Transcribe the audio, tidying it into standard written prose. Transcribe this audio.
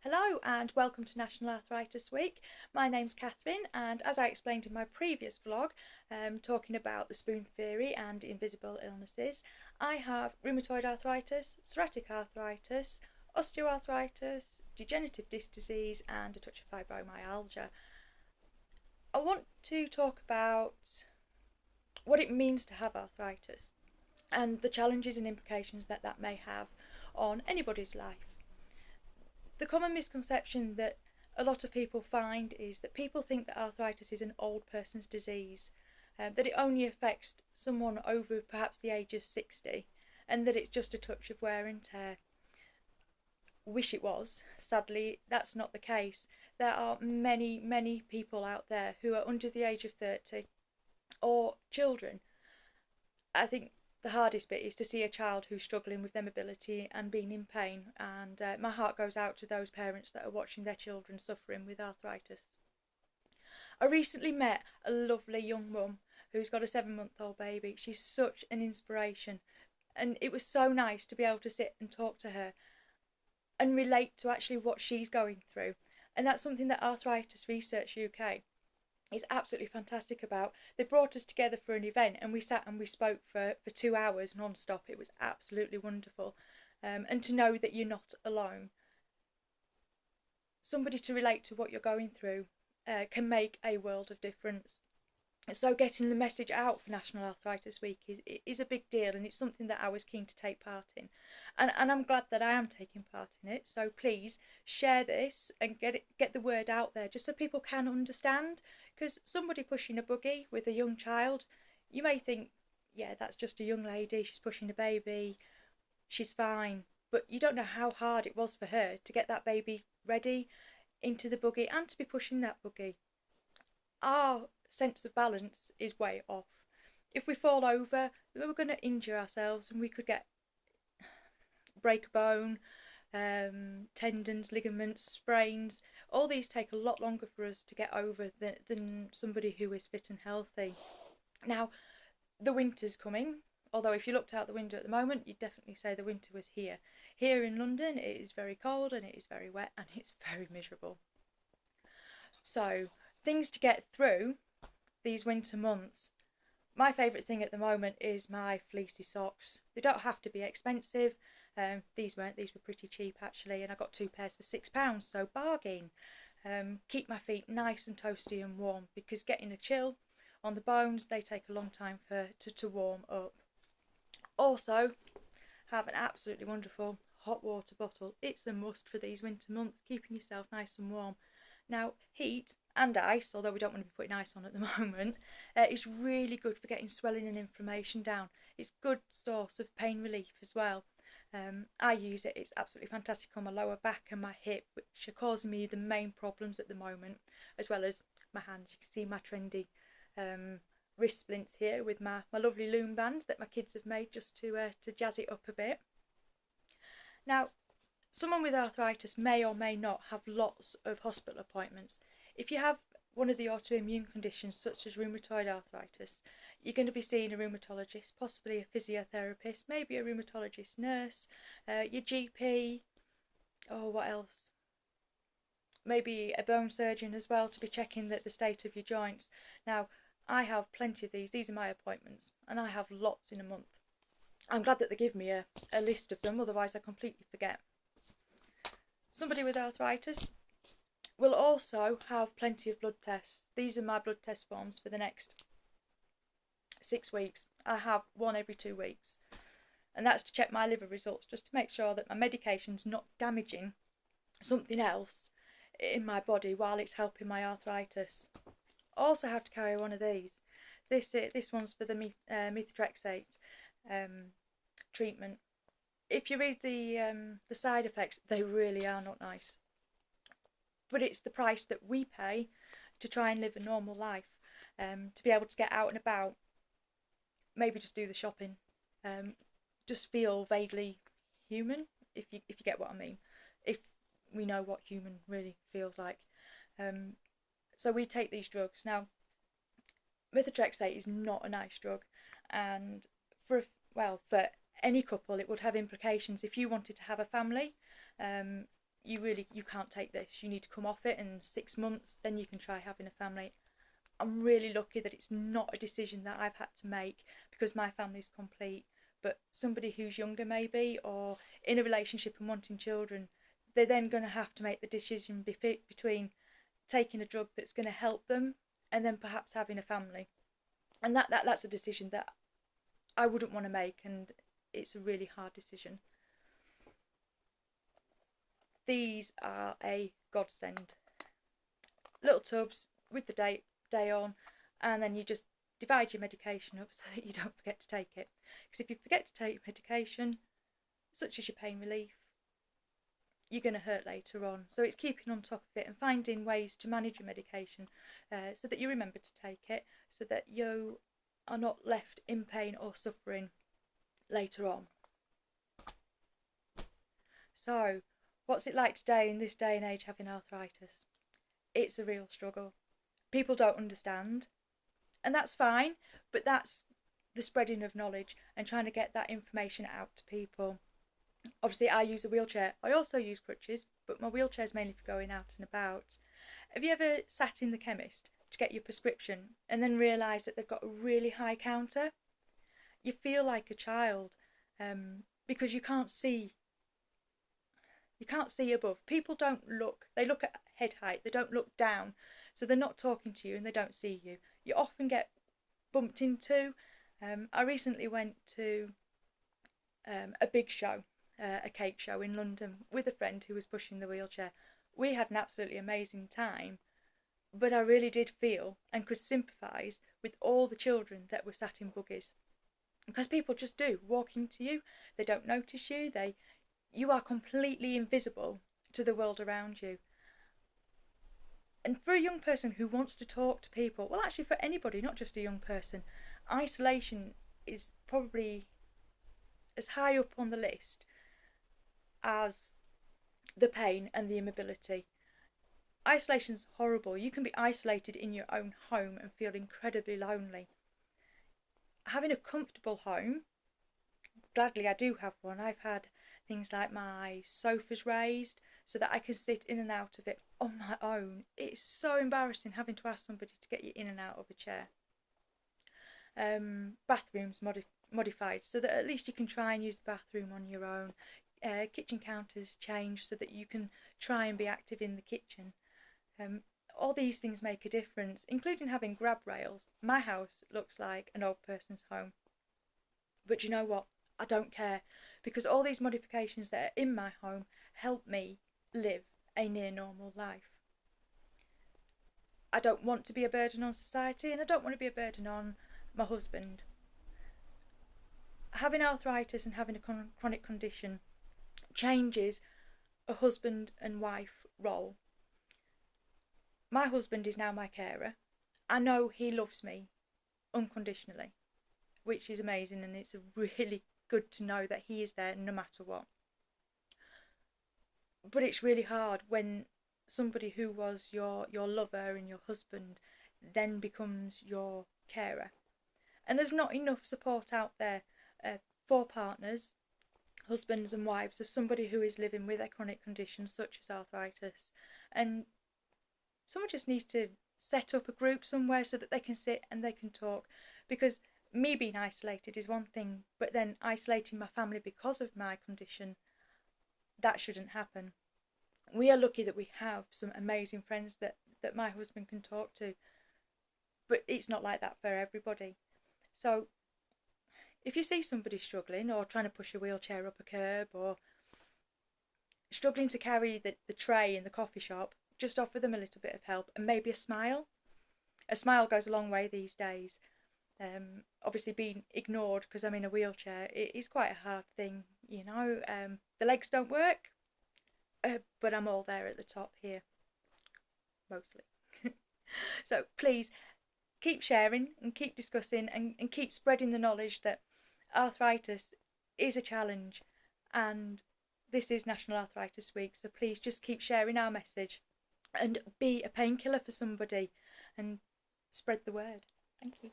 Hello and welcome to National Arthritis Week. My name's Catherine, and as I explained in my previous vlog, talking about the spoon theory and invisible illnesses, I have rheumatoid arthritis, psoriatic arthritis, osteoarthritis, degenerative disc disease and a touch of fibromyalgia. I want to talk about what it means to have arthritis and the challenges and implications that that may have on anybody's life. The common misconception that a lot of people find is that people think that arthritis is an old person's disease, that it only affects someone over perhaps the age of 60, and that it's just a touch of wear and tear. Wish it was. Sadly, that's not the case. There are many people out there who are under the age of 30 or children. I think the hardest bit is to see a child who's struggling with their mobility and being in pain, and my heart goes out to those parents that are watching their children suffering with arthritis. I recently met a lovely young mum who's got a 7-month-old baby. She's such an inspiration, and it was so nice to be able to sit and talk to her and relate to actually what she's going through. And that's something that Arthritis Research UK is absolutely fantastic about. They brought us together for an event and we sat and we spoke for 2 hours non-stop. It was absolutely wonderful. And to know that you're not alone. Somebody to relate to what you're going through can make a world of difference. So getting the message out for National Arthritis Week is a big deal, and it's something that I was keen to take part in. And I'm glad that I am taking part in it. So please share this and get the word out there, just so people can understand. Because somebody pushing a buggy with a young child, you may think, yeah, that's just a young lady, she's pushing a baby, she's fine. But you don't know how hard it was for her to get that baby ready into the buggy and to be pushing that buggy. Our sense of balance is way off. If we fall over, we're going to injure ourselves, and we could break a bone, tendons, ligaments, sprains. All these take a lot longer for us to get over than somebody who is fit and healthy. Now, the winter's coming, although if you looked out the window at the moment, you'd definitely say the winter was here. Here in London, it is very cold and it is very wet and it's very miserable. So, things to get through these winter months. My favourite thing at the moment is my fleecy socks. They don't have to be expensive. These were pretty cheap actually, and I got 2 pairs for £6, so bargain. Keep my feet nice and toasty and warm, because getting a chill on the bones, they take a long time to warm up. Also, have an absolutely wonderful hot water bottle. It's a must for these winter months, keeping yourself nice and warm. Now, heat and ice, although we don't want to be putting ice on at the moment, is really good for getting swelling and inflammation down. It's a good source of pain relief as well. I use it. It's absolutely fantastic on my lower back and my hip, which are causing me the main problems at the moment, as well as my hands. You can see my trendy wrist splints here with my lovely loom band that my kids have made just to jazz it up a bit. Now, someone with arthritis may or may not have lots of hospital appointments. If you have one of the autoimmune conditions such as rheumatoid arthritis, you're going to be seeing a rheumatologist, possibly a physiotherapist, maybe a rheumatologist nurse, your GP, or what else? Maybe a bone surgeon as well, to be checking the state of your joints. Now, I have plenty of these. These are my appointments, and I have lots in a month. I'm glad that they give me a list of them, otherwise I completely forget. Somebody with arthritis will also have plenty of blood tests. These are my blood test forms for the next 6 weeks. I have one every 2 weeks, and that's to check my liver results, just to make sure that my medication's not damaging something else in my body while it's helping my arthritis. Also have to carry one of these. This one's for the methotrexate treatment. If you read the side effects, they really are not nice. But it's the price that we pay to try and live a normal life, to be able to get out and about, maybe just do the shopping, just feel vaguely human, if you get what I mean, if we know what human really feels like. So we take these drugs. Now, methotrexate is not a nice drug, and for any couple it would have implications if you wanted to have a family. you can't take this, you need to come off it in 6 months, then you can try having a family. I'm really lucky that it's not a decision that I've had to make because my family's complete. But somebody who's younger maybe, or in a relationship and wanting children, they're then going to have to make the decision between taking a drug that's going to help them and then perhaps having a family. And that's a decision that I wouldn't want to make, and it's a really hard decision. These are a godsend. Little tubs with the day on, and then you just divide your medication up so that you don't forget to take it. Because if you forget to take medication, such as your pain relief, you're going to hurt later on. So it's keeping on top of it and finding ways to manage your medication so that you remember to take it, so that you are not left in pain or suffering later on. So, what's it like today in this day and age having arthritis? It's a real struggle. People don't understand, and that's fine, but that's the spreading of knowledge and trying to get that information out to people. Obviously, I use a wheelchair. I also use crutches, but my wheelchair is mainly for going out and about. Have you ever sat in the chemist to get your prescription and then realised that they've got a really high counter? You feel like a child because you can't see. You can't see above. People don't look. They look at head height. They don't look down. So they're not talking to you and they don't see you. You often get bumped into. I recently went to a big show, a cake show in London with a friend who was pushing the wheelchair. We had an absolutely amazing time, but I really did feel and could sympathise with all the children that were sat in buggies. Because people just do walk into you. They don't notice you. You are completely invisible to the world around you. And for a young person who wants to talk to people, well, actually for anybody, not just a young person, isolation is probably as high up on the list as the pain and the immobility. Isolation's horrible. You can be isolated in your own home and feel incredibly lonely. Having a comfortable home, gladly I do have one. I've had things like my sofas raised so that I can sit in and out of it on my own. It's so embarrassing having to ask somebody to get you in and out of a chair. Bathrooms modified so that at least you can try and use the bathroom on your own. Kitchen counters changed so that you can try and be active in the kitchen. All these things make a difference, including having grab rails. My house looks like an old person's home. But you know what? I don't care, because all these modifications that are in my home help me live a near normal life. I don't want to be a burden on society, and I don't want to be a burden on my husband. Having arthritis and having a chronic condition changes a husband and wife role. My husband is now my carer. I know he loves me unconditionally, which is amazing, and it's really good to know that he is there no matter what. But it's really hard when somebody who was your lover and your husband then becomes your carer. And there's not enough support out there for partners, husbands and wives of somebody who is living with a chronic condition such as arthritis. And someone just needs to set up a group somewhere so that they can sit and they can talk. Because me being isolated is one thing, but then isolating my family because of my condition, that shouldn't happen. We are lucky that we have some amazing friends that my husband can talk to, but it's not like that for everybody. So if you see somebody struggling or trying to push a wheelchair up a curb or struggling to carry the tray in the coffee shop, just offer them a little bit of help and maybe a smile. A smile goes a long way these days. Obviously being ignored because I'm in a wheelchair, it is quite a hard thing, you know. The legs don't work, but I'm all there at the top here, mostly. So please keep sharing and keep discussing and keep spreading the knowledge that arthritis is a challenge, and this is National Arthritis Week, so please just keep sharing our message and be a painkiller for somebody and spread the word. Thank you.